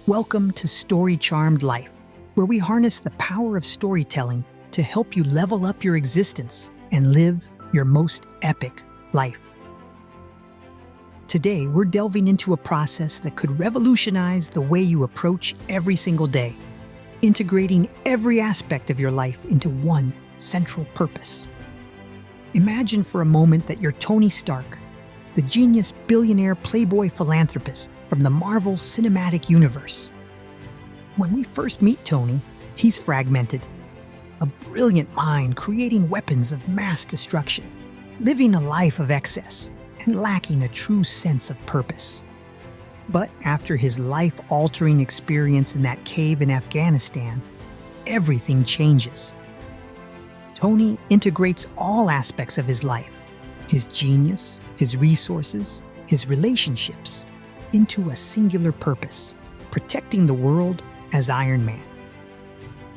Welcome to Story Charmed Life, where we harness the power of storytelling to help you level up your existence and live your most epic life. Today, we're delving into a process that could revolutionize the way you approach every single day, integrating every aspect of your life into one central purpose. Imagine for a moment that you're Tony Stark, the genius billionaire playboy philanthropist from the Marvel Cinematic Universe. When we first meet Tony, he's fragmented, a brilliant mind creating weapons of mass destruction, living a life of excess, and lacking a true sense of purpose. But after his life-altering experience in that cave in Afghanistan, everything changes. Tony integrates all aspects of his life, his genius, his resources, his relationships, into a singular purpose, protecting the world as Iron Man.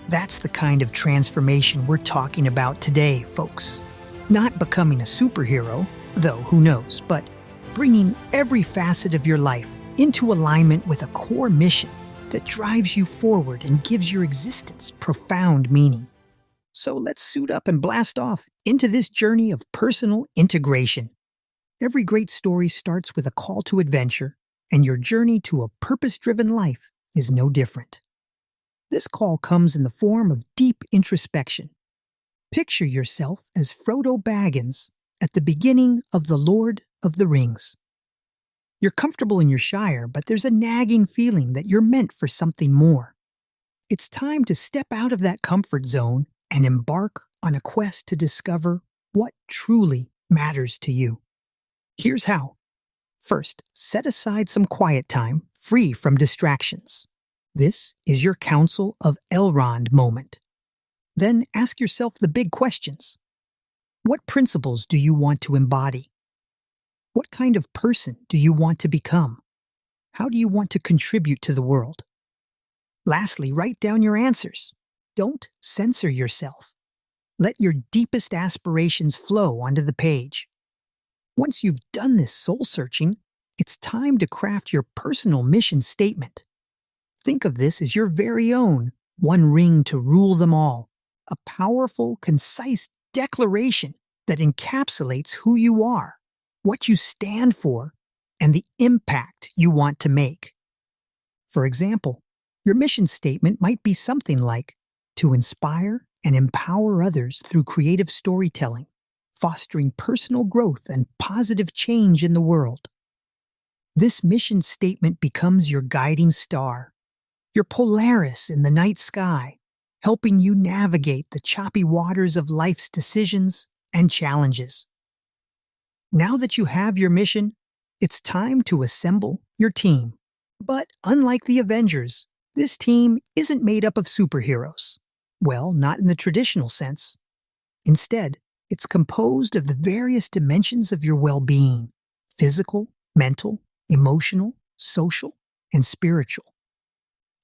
That's the kind of transformation we're talking about today, folks. Not becoming a superhero, though who knows, but bringing every facet of your life into alignment with a core mission that drives you forward and gives your existence profound meaning. So let's suit up and blast off into this journey of personal integration. Every great story starts with a call to adventure, and your journey to a purpose-driven life is no different. This call comes in the form of deep introspection. Picture yourself as Frodo Baggins at the beginning of The Lord of the Rings. You're comfortable in your shire, but there's a nagging feeling that you're meant for something more. It's time to step out of that comfort zone and embark on a quest to discover what truly matters to you. Here's how. First, set aside some quiet time, free from distractions. This is your Council of Elrond moment. Then ask yourself the big questions. What principles do you want to embody? What kind of person do you want to become? How do you want to contribute to the world? Lastly, write down your answers. Don't censor yourself. Let your deepest aspirations flow onto the page. Once you've done this soul-searching, it's time to craft your personal mission statement. Think of this as your very own one ring to rule them all, a powerful, concise declaration that encapsulates who you are, what you stand for, and the impact you want to make. For example, your mission statement might be something like, to inspire and empower others through creative storytelling, fostering personal growth and positive change in the world. This mission statement becomes your guiding star, your Polaris in the night sky, helping you navigate the choppy waters of life's decisions and challenges. Now that you have your mission, it's time to assemble your team. But unlike the Avengers, this team isn't made up of superheroes. Well, not in the traditional sense. Instead, it's composed of the various dimensions of your well-being: physical, mental, emotional, social, and spiritual.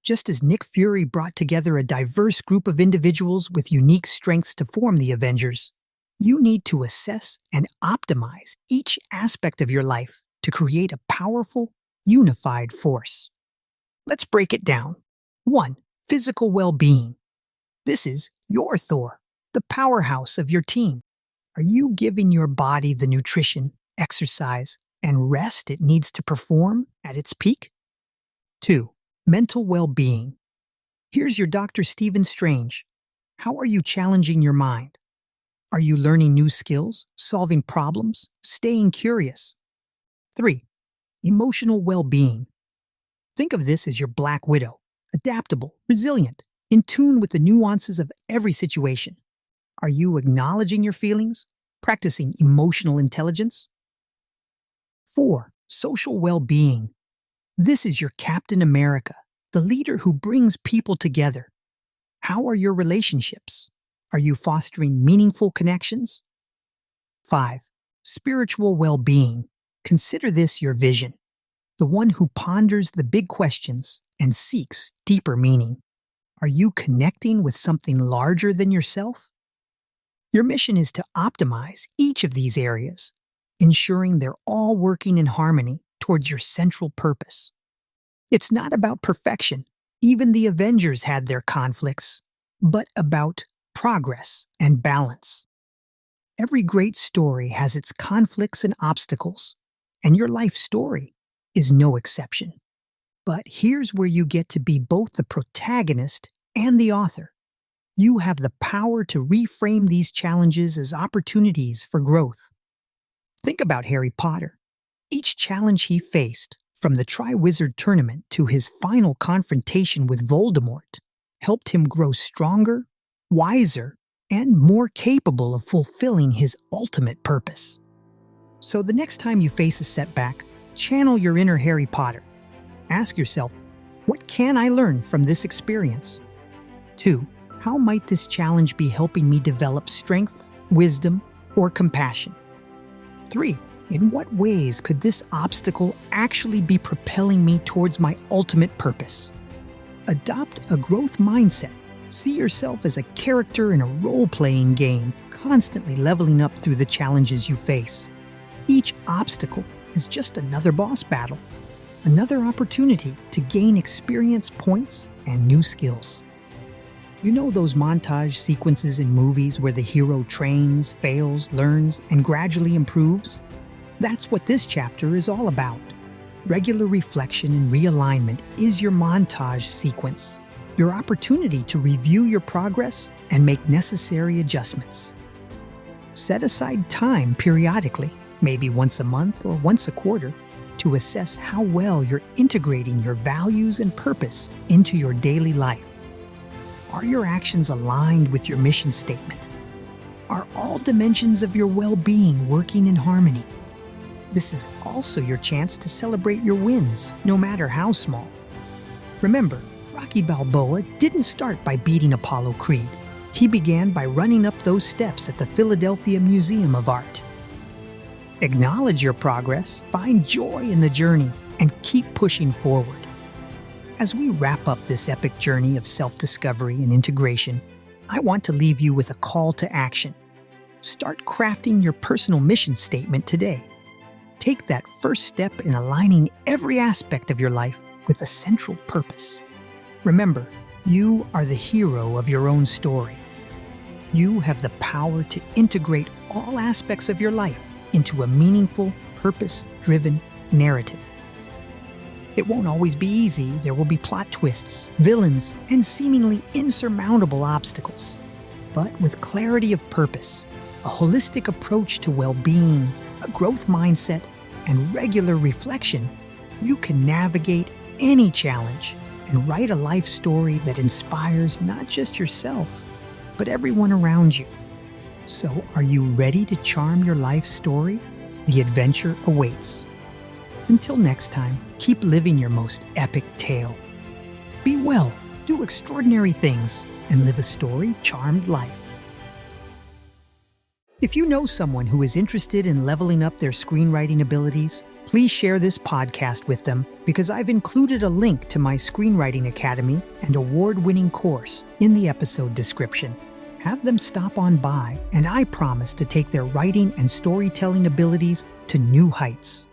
Just as Nick Fury brought together a diverse group of individuals with unique strengths to form the Avengers, you need to assess and optimize each aspect of your life to create a powerful, unified force. Let's break it down. 1. Physical well-being. This is your Thor, the powerhouse of your team. Are you giving your body the nutrition, exercise, and rest it needs to perform at its peak? 2. Mental well-being. Here's your Dr. Stephen Strange. How are you challenging your mind? Are you learning new skills, solving problems, staying curious? 3. Emotional well-being. Think of this as your Black Widow, adaptable, resilient, in tune with the nuances of every situation. Are you acknowledging your feelings, practicing emotional intelligence? 4. Social well-being. This is your Captain America, the leader who brings people together. How are your relationships? Are you fostering meaningful connections? 5. Spiritual well-being. Consider this your vision, the one who ponders the big questions and seeks deeper meaning. Are you connecting with something larger than yourself? Your mission is to optimize each of these areas, ensuring they're all working in harmony towards your central purpose. It's not about perfection. Even the Avengers had their conflicts, but about progress and balance. Every great story has its conflicts and obstacles, and your life story is no exception. But here's where you get to be both the protagonist and the author. You have the power to reframe these challenges as opportunities for growth. Think about Harry Potter. Each challenge he faced, from the Triwizard Tournament to his final confrontation with Voldemort, helped him grow stronger, wiser, and more capable of fulfilling his ultimate purpose. So the next time you face a setback, channel your inner Harry Potter. Ask yourself, what can I learn from this experience? 2. How might this challenge be helping me develop strength, wisdom, or compassion? 3. In what ways could this obstacle actually be propelling me towards my ultimate purpose? Adopt a growth mindset. See yourself as a character in a role-playing game, constantly leveling up through the challenges you face. Each obstacle is just another boss battle, another opportunity to gain experience points and new skills. You know those montage sequences in movies where the hero trains, fails, learns, and gradually improves? That's what this chapter is all about. Regular reflection and realignment is your montage sequence, your opportunity to review your progress and make necessary adjustments. Set aside time periodically, maybe once a month or once a quarter, to assess how well you're integrating your values and purpose into your daily life. Are your actions aligned with your mission statement? Are all dimensions of your well-being working in harmony? This is also your chance to celebrate your wins, no matter how small. Remember, Rocky Balboa didn't start by beating Apollo Creed. He began by running up those steps at the Philadelphia Museum of Art. Acknowledge your progress, find joy in the journey, and keep pushing forward. As we wrap up this epic journey of self-discovery and integration, I want to leave you with a call to action. Start crafting your personal mission statement today. Take that first step in aligning every aspect of your life with a central purpose. Remember, you are the hero of your own story. You have the power to integrate all aspects of your life into a meaningful, purpose-driven narrative. It won't always be easy. There will be plot twists, villains, and seemingly insurmountable obstacles. But with clarity of purpose, a holistic approach to well-being, a growth mindset, and regular reflection, you can navigate any challenge and write a life story that inspires not just yourself, but everyone around you. So, are you ready to charm your life story? The adventure awaits. Until next time, keep living your most epic tale. Be well, do extraordinary things, and live a story-charmed life. If you know someone who is interested in leveling up their screenwriting abilities, please share this podcast with them because I've included a link to my Screenwriting Academy and award-winning course in the episode description. Have them stop on by, and I promise to take their writing and storytelling abilities to new heights.